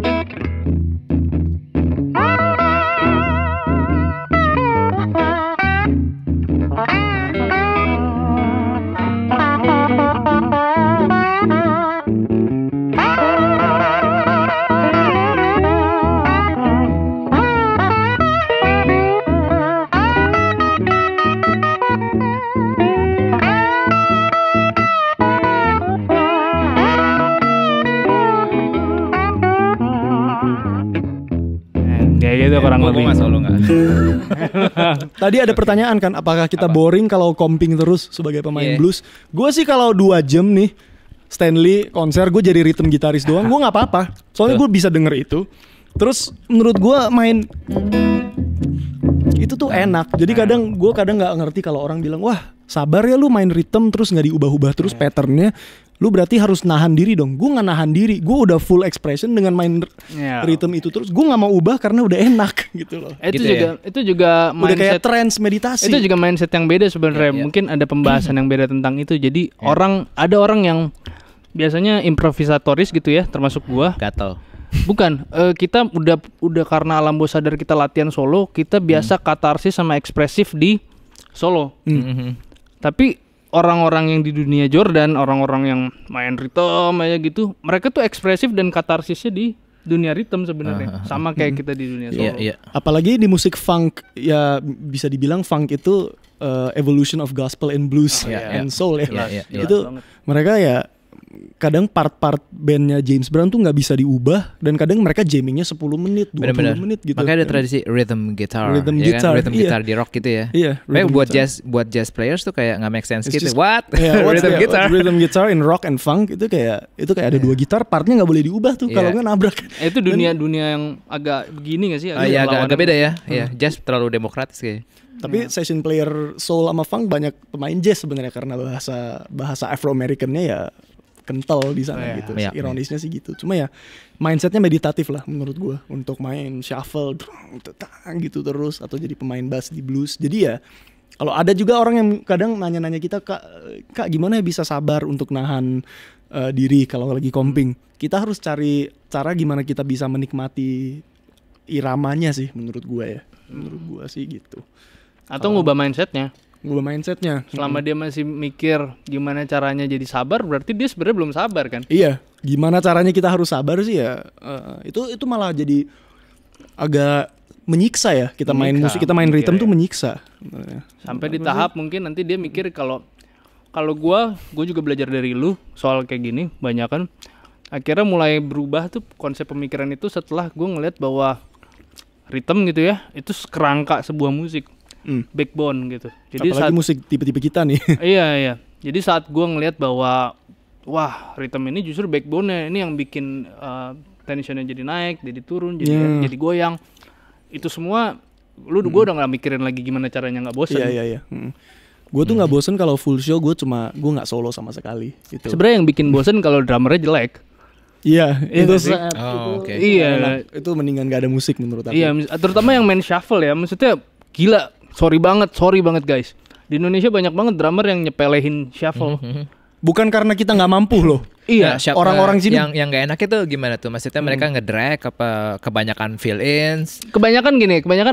Kayak gitu kurang lebih. Gua solo nggak. Tadi ada pertanyaan kan, apakah kita boring kalau comping terus sebagai pemain blues? Gue sih kalau 2 jam nih Stanley konser gue jadi rhythm gitaris doang, gue nggak apa-apa. Soalnya gue bisa denger itu. Terus menurut gue main itu tuh enak. Jadi kadang nggak ngerti kalau orang bilang, wah sabar ya lu main rhythm terus nggak diubah-ubah terus patternnya. Lu berarti harus nahan diri dong. Gue nggak nahan diri. Gue udah full expression dengan main rhythm itu terus. Gue nggak mau ubah karena udah enak gitu loh. Itu juga mindset. Udah kayak trance meditasi. Itu juga mindset yang beda sebenarnya. Mungkin ada pembahasan yang beda tentang itu. Jadi ada orang yang biasanya improvisatoris gitu ya, termasuk gua. Gatel. Bukan, kita udah karena alam bawah sadar kita latihan solo, kita biasa katarsis sama ekspresif di solo. Tapi orang-orang yang di dunia Jordan, orang-orang yang main rhythm aja gitu, mereka tuh ekspresif dan katarsisnya di dunia rhythm sebenarnya. Sama kayak kita di dunia solo. Iya. Apalagi di musik funk, ya bisa dibilang funk itu evolution of gospel and blues and soul ya. Itu mereka ya kadang part-part bandnya James Brown tuh nggak bisa diubah dan kadang mereka jammingnya 10 menit, 20 menit gitu. Makanya ada tradisi rhythm guitar, rhythm ya guitar, kan? Rhythm guitar di rock gitu ya. Iya. Buat jazz players tuh kayak nggak make sense gitu. Just, What? Rhythm guitar. Rhythm guitar in rock and funk itu kayak ada 2 gitar, partnya nggak boleh diubah tuh kalau nggak nabrak. Itu dunia yang agak begini nggak sih? Iya agak beda ya. Iya, jazz terlalu demokratis kayaknya. Tapi session player soul sama funk banyak pemain jazz sebenarnya karena bahasa Afro-Americannya ya kental di sana gitu. Ironisnya sih gitu. Cuma ya mindsetnya meditatif lah menurut gue untuk main shuffle gitu terus atau jadi pemain bass di blues. Jadi ya kalau ada juga orang yang kadang nanya-nanya kita, kak gimana ya bisa sabar untuk nahan diri kalau lagi comping. Kita harus cari cara gimana kita bisa menikmati iramanya sih menurut gue ya. Menurut gue sih gitu. Atau ngubah mindsetnya. Selama dia masih mikir gimana caranya jadi sabar, berarti dia sebenarnya belum sabar kan? Iya, gimana caranya kita harus sabar sih ya. Itu malah jadi agak menyiksa ya. Kita main musik, kita main rhythm tuh menyiksa. Sampai di tahap mungkin nanti dia mikir kalau gue juga belajar dari lu soal kayak gini banyak kan. Akhirnya mulai berubah tuh konsep pemikiran itu setelah gue ngeliat bahwa rhythm gitu ya, itu kerangka sebuah musik. Backbone gitu. Jadi apalagi musik tipe-tipe kita nih. Iya. Jadi saat gue ngelihat bahwa wah rhythm ini justru backbone-nya ini yang bikin tensionnya jadi naik, jadi turun, jadi goyang. Itu semua gue udah nggak mikirin lagi gimana caranya nggak bosan. Iya. Gue tuh nggak bosan kalau full show gue nggak solo sama sekali. Gitu. Sebenarnya yang bikin bosan kalau drummernya jelek. Iya, Iya itu nggak sih? saat Oh, itu oke. Iya. enak. Itu mendingan gak ada musik menurut aku. Iya, terutama yang main shuffle ya. Maksudnya gila, sorry banget guys. Di Indonesia banyak banget drummer yang nyepelehin shuffle. Bukan karena kita nggak mampu loh. Iya, orang-orang sini- yang nggak enak itu gimana tuh? Maksudnya mereka ngedrag apa kebanyakan fill-ins? kebanyakan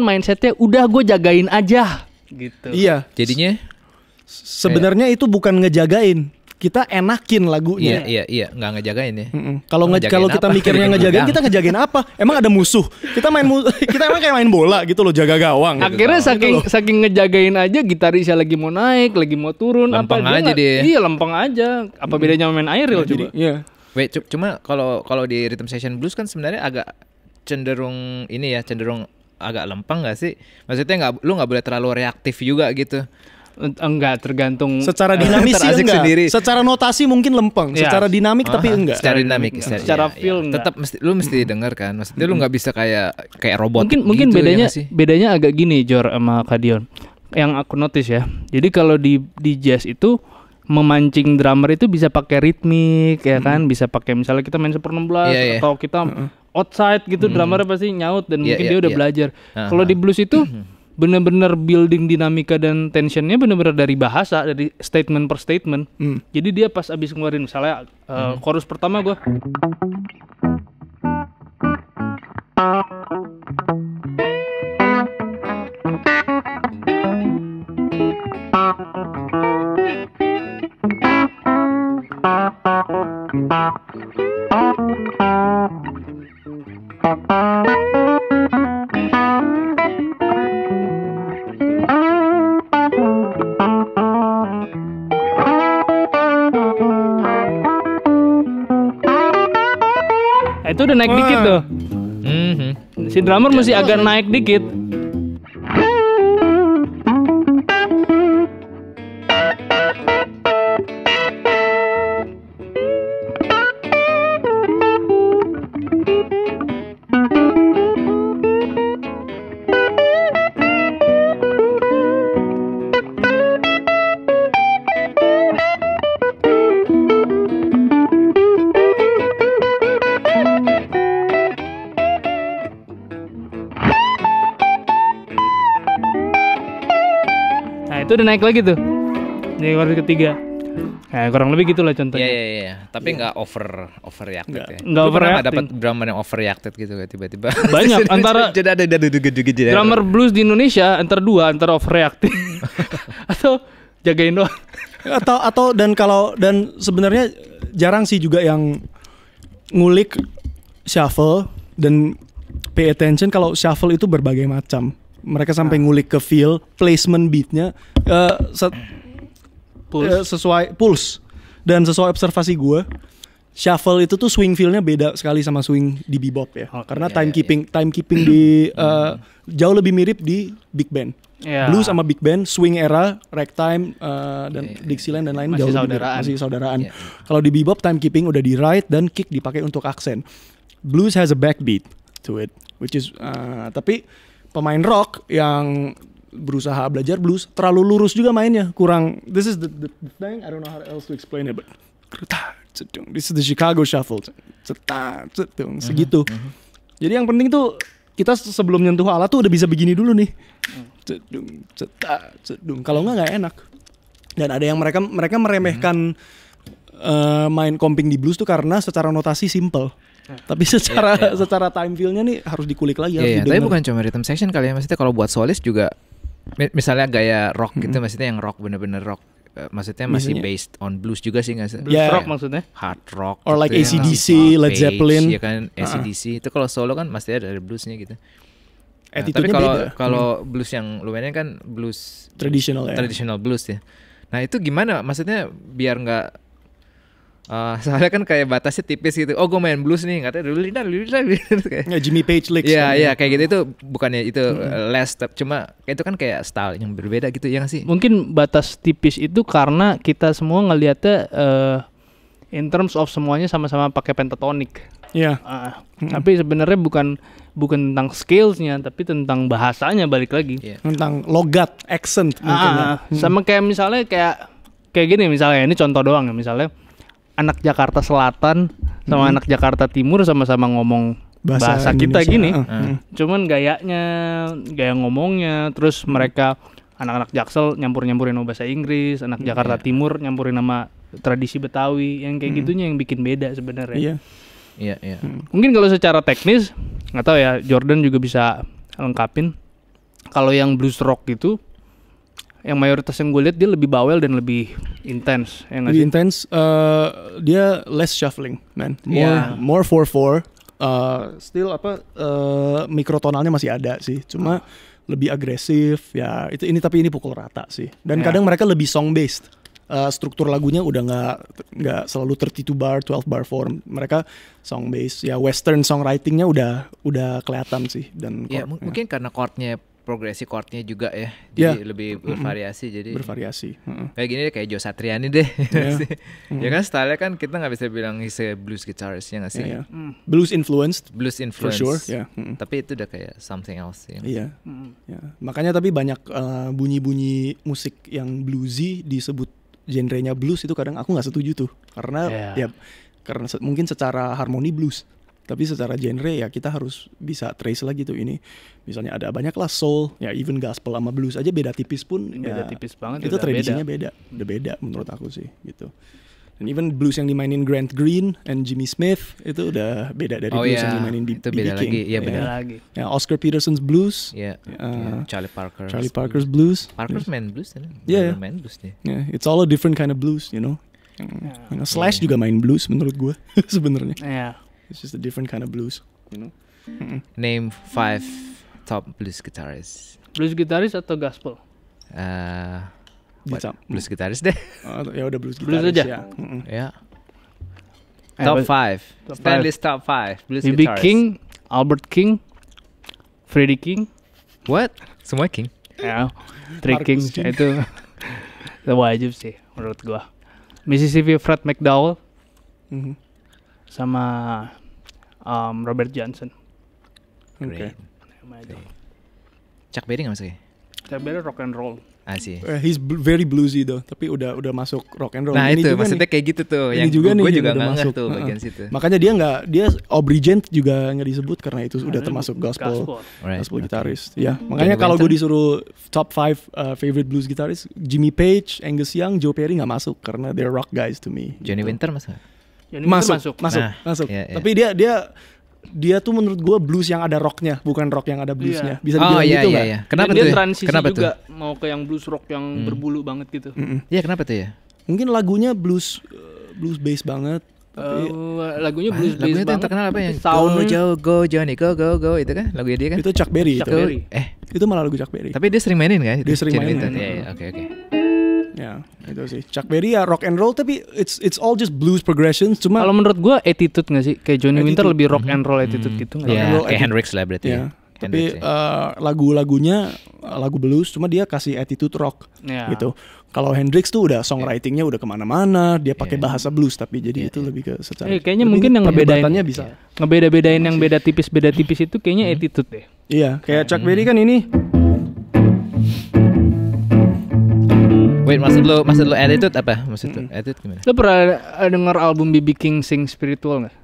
mindsetnya udah gue jagain aja gitu. Iya, Jadinya sebenarnya itu bukan ngejagain. Kita enakin lagunya. iya nggak ngejagain ya. Kalau Ngejagain kalau kita apa? mikirnya ngejagain, kita ngejagain apa? Emang ada musuh? Kita kita emang kayak main bola gitu loh, jaga gawang. Akhirnya saking ngejagain aja gitarisnya lagi mau naik, lagi mau turun, Lempeng apa aja dia. Iya lempeng aja. Apa bedanya sama main aerial coba? Iya. Wait, cuma kalau di rhythm section blues kan sebenarnya agak cenderung cenderung agak lempeng nggak sih? Maksudnya lu nggak boleh terlalu reaktif juga gitu. Enggak, tergantung. Secara dinamis sih terasik enggak. sendiri. Secara notasi mungkin lempeng. Iya. Secara dinamik tapi enggak. Secara dinamik, Secara feel enggak. Tetap lu mesti denger kan. Maksudnya lu nggak bisa kayak robot. Mungkin gitu, bedanya ya nggak sih? bedanya agak gini Jor sama Kadion. Yang aku notice ya. Jadi kalau di jazz itu memancing drummer itu bisa pakai ritmik ya kan, bisa pakai misalnya kita main 1/16 Iya. atau kita outside gitu, drummernya pasti nyaut dan Iya, mungkin iya, dia udah iya. belajar. Aha. Kalau di blues itu bener-bener building dinamika dan tensionnya bener-bener dari bahasa, dari statement per statement. Jadi dia pas abis ngeluarin misalnya chorus pertama gue itu udah naik dikit tuh. Mhm. Si drummer mesti agak naik dikit. Nah itu udah naik lagi tuh. Di chorus ketiga. Nah kurang lebih gitulah contohnya. Iya. Tapi nggak overreacted ya. Nggak Lu pernah overreacting. dapat drummer yang overreacted gitu kayak tiba-tiba. Banyak, antara- jadi ada gitu. Drummer blues di Indonesia antara overreacting atau jagain doang. Atau dan sebenarnya jarang sih juga yang ngulik shuffle dan pay attention. Kalau shuffle itu berbagai macam. Mereka sampai ngulik ke feel, placement beatnya, sesuai pulse. Dan sesuai observasi gue, shuffle itu tuh swing feel-nya beda sekali sama swing di bebop ya. Karena time keeping di jauh lebih mirip di big band. Iya. Blues sama big band, swing era, ragtime dan Dixieland dan lain Masih jauh lebih saudaraan. mirip, masih saudaraan. Iya. Kalau di bebop time keeping udah di right dan kick dipakai untuk aksen. Blues has a backbeat to it, which is tapi pemain rock yang berusaha belajar blues terlalu lurus juga mainnya, kurang. This is the thing, I don't know how else to explain it, but this is the Chicago shuffle, segitu. Jadi yang penting tuh kita sebelum nyentuh alat tuh udah bisa begini dulu nih. Kalau nggak enak. Dan ada yang mereka meremehkan main comping di blues tuh karena secara notasi simple. Tapi secara time feel-nya nih harus dikulik lagi. harus Iya, tapi didengar. bukan cuma rhythm section kali ya. Maksudnya kalau buat solis juga misalnya gaya rock gitu, maksudnya yang rock bener-bener rock. Maksudnya masih Misalnya? based on blues juga sih nggak sih? Blues Yeah. rock maksudnya. Hard rock Or like gitu ya. AC/DC, Led Page, Zeppelin. ya kan, AC/DC itu kalau solo kan pasti ada bluesnya gitu. Nah, tapi Attitude-nya beda. kalau blues yang lu mainin kan blues Traditional ya. traditional blues ya. Nah itu gimana? Maksudnya biar nggak soalnya kan kayak batasnya tipis gitu. Oh gue main blues nih, katanya dulu kayak. Ya, Jimmy Page licks. Iya kan. iya kayak gitu itu bukannya itu less step, cuma itu kan kayak style yang berbeda gitu ya nggak sih? Mungkin batas tipis itu karena kita semua ngelihatnya in terms of semuanya sama-sama pakai pentatonic. Iya. Tapi sebenarnya bukan tentang skillsnya, tapi tentang bahasanya balik lagi. Iya. Tentang logat, accent mungkin ya. Sama kayak misalnya kayak gini misalnya, ini contoh doang ya, misalnya anak Jakarta Selatan sama anak Jakarta Timur sama-sama ngomong bahasa kita Indonesia. gini. Cuman gaya ngomongnya, terus mereka anak-anak Jaksel nyampurin sama bahasa Inggris, anak Jakarta Timur nyampurin sama tradisi Betawi, yang kayak gitunya yang bikin beda sebenarnya. Iya. Mungkin kalau secara teknis nggak tahu ya, Jordan juga bisa lengkapin. Kalau yang blues rock gitu, yang mayoritas yang gue lihat dia lebih bawel dan lebih intens. Ya nggak Lebih sih? intens, dia less shuffling, man. More 4/4. Still mikrotonalnya masih ada sih, cuma lebih agresif ya. Ini tapi ini pukul rata sih. Dan kadang mereka lebih song based. Struktur lagunya udah nggak selalu 32 bar, 12 bar form. Mereka song based. Ya western songwritingnya udah kelihatan sih. Dan mungkin karena progresi chordnya juga ya, jadi lebih bervariasi. Jadi bervariasi. kayak gini deh, kayak Joe Satriani deh. Ya kan stylenya kan kita nggak bisa bilang he's a blues guitarist, ya nggak sih? Blues influenced. Blues For influence. sure, Tapi itu udah kayak something else. Ya. Iya. Ya. Makanya tapi banyak bunyi-bunyi musik yang bluesy disebut genrenya blues, itu kadang aku nggak setuju tuh, karena karena mungkin secara harmoni blues, tapi secara genre ya kita harus bisa trace lagi tuh ini. Misalnya ada banyak lah soul, ya even gospel sama blues aja beda tipis pun. Beda tipis banget. Itu tradisinya beda, udah beda menurut aku sih gitu. Dan even blues yang dimainin Grant Green and Jimmy Smith itu udah beda dari blues yang dimainin itu B.B. beda King. lagi. Iya beda lagi. Ya, Oscar Peterson's blues. Charlie Parker's blues. Parker's main blues kan? Main blues dia. Yeah, it's all a different kind of blues, you know. Slash juga main blues menurut gue sebenarnya. It's just a different kind of blues, you know. Name 5 top blues guitarists. Blues gitaris atau gospel? Blues gitaris deh. Ya udah blues Blues gitaris aja. ya. Top 5. Stanley's top 5 blues B.B. guitarists. King, Albert King, Freddie King. What? Semua King? Ya, Three Kings itu wajib sih menurut gua. Mississippi Fred McDowell sama Robert Johnson. Oke. Chuck Berry nggak masuk ya? Chuck Berry rock and roll. Sih. He's very bluesy though, tapi udah masuk rock and roll. Nah ini itu juga maksudnya nih. kayak gitu tuh. Ini Yang juga nih gue yang juga udah nggak masuk. tuh bagian situ. Makanya dia Aubrey Gent juga nggak disebut karena itu udah termasuk gospel gitaris. Ya, makanya kalau gue disuruh top 5 favorite blues gitaris, Jimmy Page, Angus Young, Joe Perry nggak masuk karena they're rock guys to me. Johnny Winter masuk? Masuk. Nah, Yeah. Tapi dia tuh menurut gue blues yang ada rocknya, bukan rock yang ada bluesnya. Bisa dibilang gitu nggak? Iya. Kenapa Dan tuh? dia transisi Kenapa juga mau ke yang blues rock yang berbulu banget gitu. Iya kenapa tuh ya? Mungkin lagunya blues bass banget. Tapi lagunya blues bass Lagunya tuh yang banget. terkenal apa ya? Sound Go Johnny Go itu kan lagunya dia kan? itu Chuck Berry Chuck itu. Berry. Itu malah lagu Chuck Berry. Tapi dia sering mainin kan? Dia sering Johnny mainin. Winter. Iya, oke. Ya, itu sih. Chuck Berry ya rock and roll tapi it's all just blues progressions. Cuma Kalau menurut gua attitude nggak sih? Kayak Johnny Winter Attitude. lebih rock and roll attitude gitu nggak? Iya, roll kayak attitude. Hendrix lah berarti. ya. Tapi lagu-lagunya lagu blues, cuma dia kasih attitude rock Ya. gitu. Kalau Hendrix tuh udah songwritingnya udah kemana-mana, dia pakai bahasa blues tapi jadi itu lebih ke secara. Kayaknya tapi mungkin yang ngebedain perdebatannya bisa. ngebeda-bedain yang beda tipis itu kayaknya attitude deh. Iya, kayak Chuck Berry kan ini. Wait, maksud lu attitude apa? Maksud lu attitude gimana? Lo pernah denger album B.B. King Sing Spiritual nggak?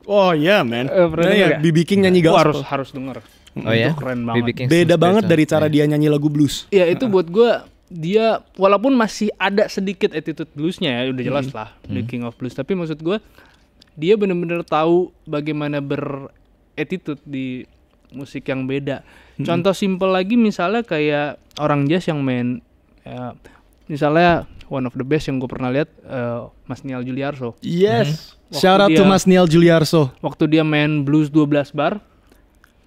Oh iya, man. Pernah Nah, ya, denger nggak? B.B. King nyanyi gospel. Harus denger. Oh ya? Itu keren banget. B.B. King Beda Spiritual. banget dari cara Iya. dia nyanyi lagu blues. Ya itu buat gue, dia walaupun masih ada sedikit attitude bluesnya ya, udah jelas lah The King of Blues, tapi maksud gue dia bener-bener tahu bagaimana ber-attitude di musik yang beda. Contoh simple lagi misalnya kayak orang jazz yang main misalnya one of the best yang gue pernah lihat, Mas Niall Juliarso. Yes. Waktu Shout out to dia- Mas Niall Juliarso. Waktu dia main blues 12 bar,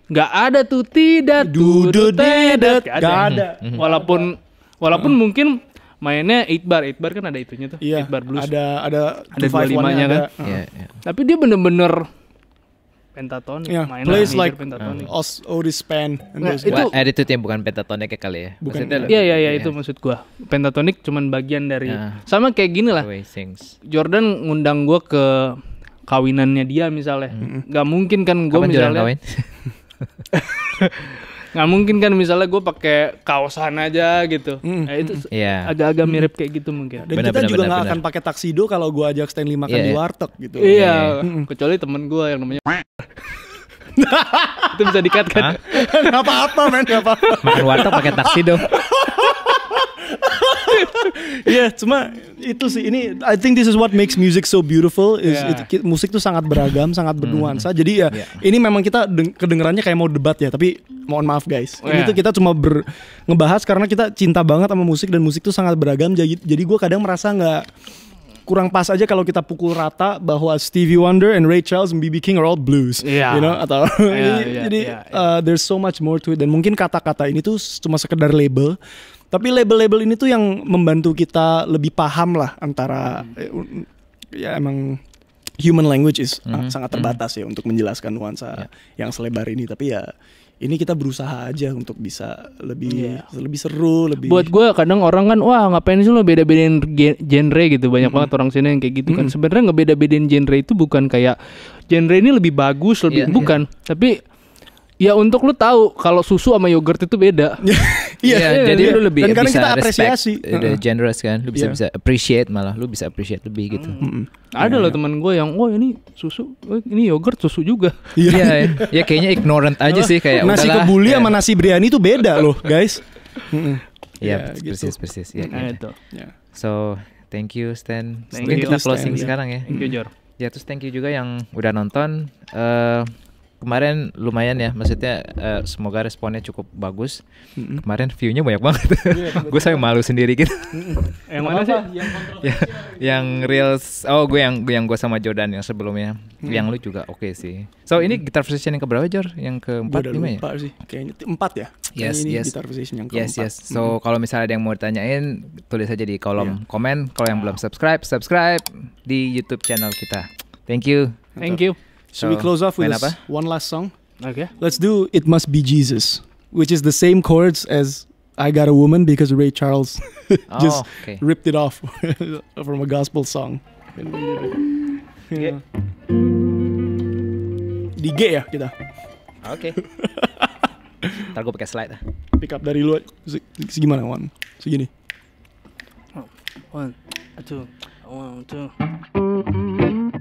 nggak ada tuh tidak Dudut dedet, nggak nggak ada. Walaupun mungkin mainnya 8 bar kan ada itunya tuh, Iya, 8 bar blues. ada 25-nya kan. Iya. Tapi dia bener-bener pentatonik, Yeah, mainnya plays hampir like pentatonik. Otis Spann. Nah, Those itu- guys. Attitude yang bukan pentatonik kali ya. Bukan. Maksudnya Iya itu maksud gua. Pentatonik cuman bagian dari Ya. sama kayak gini lah. the way he sings. Jordan ngundang gua ke kawinannya dia misalnya. Gak mungkin kan gua Kapan Jordan misalnya kawin? Nggak mungkin kan misalnya gue pakai kaosan aja gitu. Itu Iya. agak-agak mirip kayak gitu mungkin. Dan Benar, kita benar, juga benar, nggak benar. akan pakai taksido kalau gue ajak Stanley makan Iya, di iya. warteg gitu. Iya, kecuali temen gue yang namanya itu bisa di-cut kan? Hah? Nggak apa-apa men, nggak apa-apa. Makan warteg pakai taksi dong. Iya, cuma itu sih ini I think this is what makes music so beautiful is Yeah. musik tuh sangat beragam, sangat bernuansa. Jadi ya ini memang kita kedengerannya kayak mau debat ya, tapi mohon maaf guys. Ini Yeah. tuh kita cuma ngebahas karena kita cinta banget sama musik dan musik tuh sangat beragam. Jadi gue kadang merasa nggak kurang pas aja kalau kita pukul rata bahwa Stevie Wonder and Ray Charles and B.B. King are all blues, Iya. you know, atau jadi there's so much more to it dan mungkin kata-kata ini tuh cuma sekedar label, tapi label-label ini tuh yang membantu kita lebih paham lah antara ya emang human language is sangat terbatas ya untuk menjelaskan nuansa yang selebar ini, tapi ya ini kita berusaha aja untuk bisa lebih seru, lebih Buat gue kadang orang kan wah ngapain sih lo beda-bedain genre gitu, banyak banget orang sini yang kayak gitu kan. Sebenarnya ngebeda-bedain genre itu bukan kayak genre ini lebih bagus lebih bukan, tapi ya untuk lu tahu kalau susu sama yogurt itu beda. Iya, jadi lu lebih dan kadang bisa kita respect apresiasi the genres kan. Lu bisa appreciate, malah lu bisa appreciate lebih gitu. Ada loh teman gue yang ini susu, ini yogurt susu juga. Iya, ya kayaknya ignorant aja sih kayak nasi udahlah. kebuli Ya. sama nasi biryani itu beda loh guys. Iya, Ya, gitu. persis ya. Nah, itu. Ya. So, thank you Stan. Thank Mungkin you, kita Stan. closing Ya. sekarang ya. Thank you Jor. Ya, terus thank you juga yang udah nonton. Kemarin lumayan ya, maksudnya semoga responnya cukup bagus. Kemarin view-nya banyak banget. Gue sampai malu sendiri gitu. Yang mana sih? Ya, yang reels, gue gue sama Jordan yang sebelumnya. Yang lu juga oke sih. So ini gitar version yang keberapa Jor? Yang Gue keempat, udah lima ya? lupa sih, kayaknya 4 ya. Yes, Kayaknya ini yes. guitar position yang Yes, keempat. yes. So kalau misalnya ada yang mau ditanyain, tulis aja di kolom komen. Kalau yang belum subscribe di YouTube channel kita. Thank you. Thank you. Should we So, close off with main apa? one last song? Oke. Let's do It Must Be Jesus, which is the same chords as I Got a Woman because Ray Charles just okay. ripped it off from a gospel song. Yeah. Di G ya kita. Oke. Ntar gue pakai slide. Pick up dari lu segimana Wan? Segini. 1, 2, 1, 1.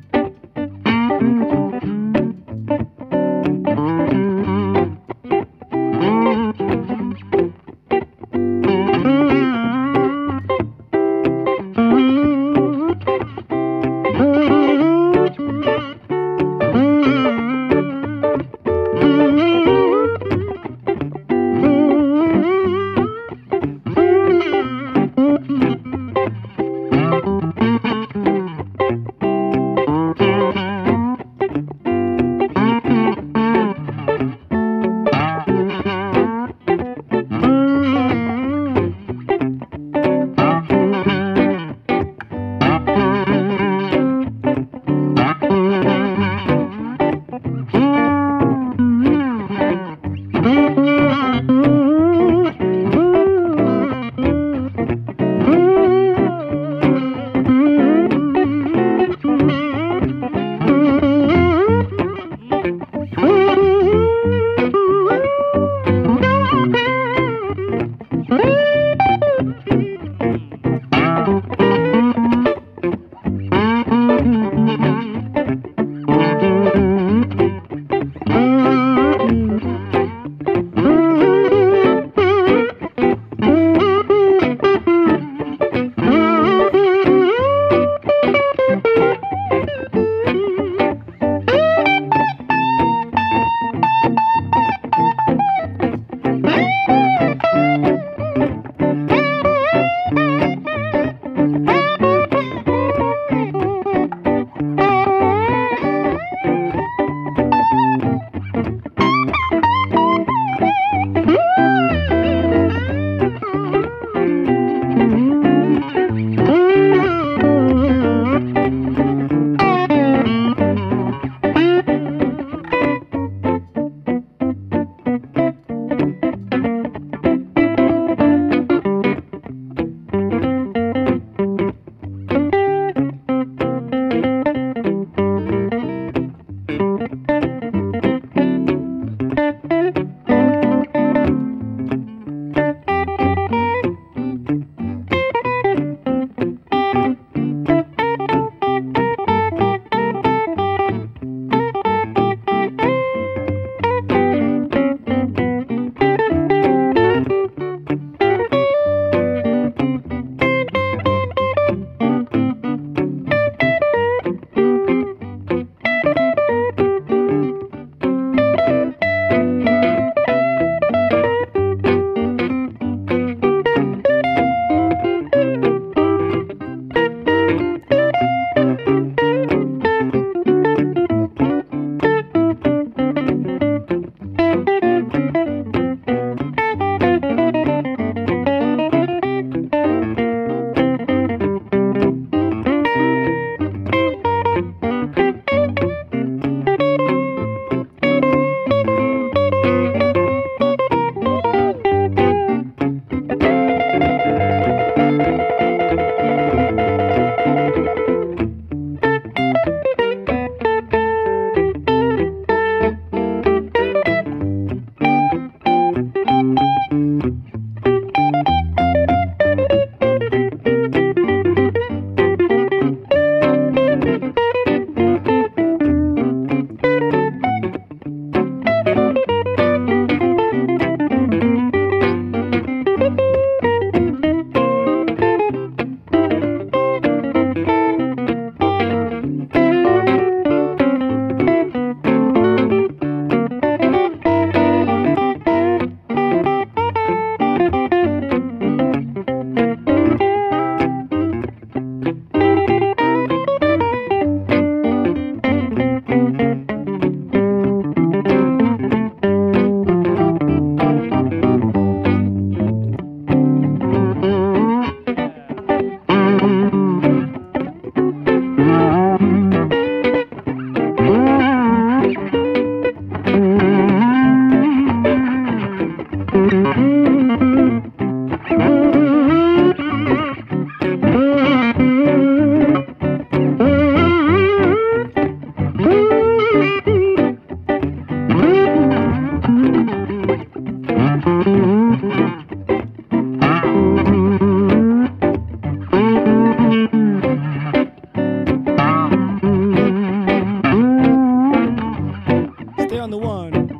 Stay on the one.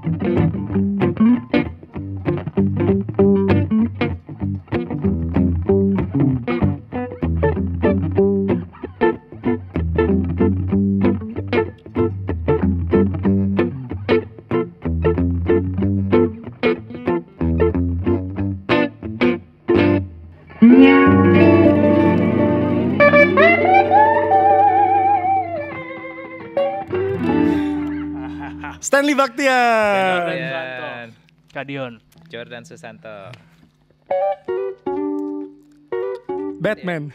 Stanley Baktian. Jordan. Kadion. Jordan Susanto. Batman.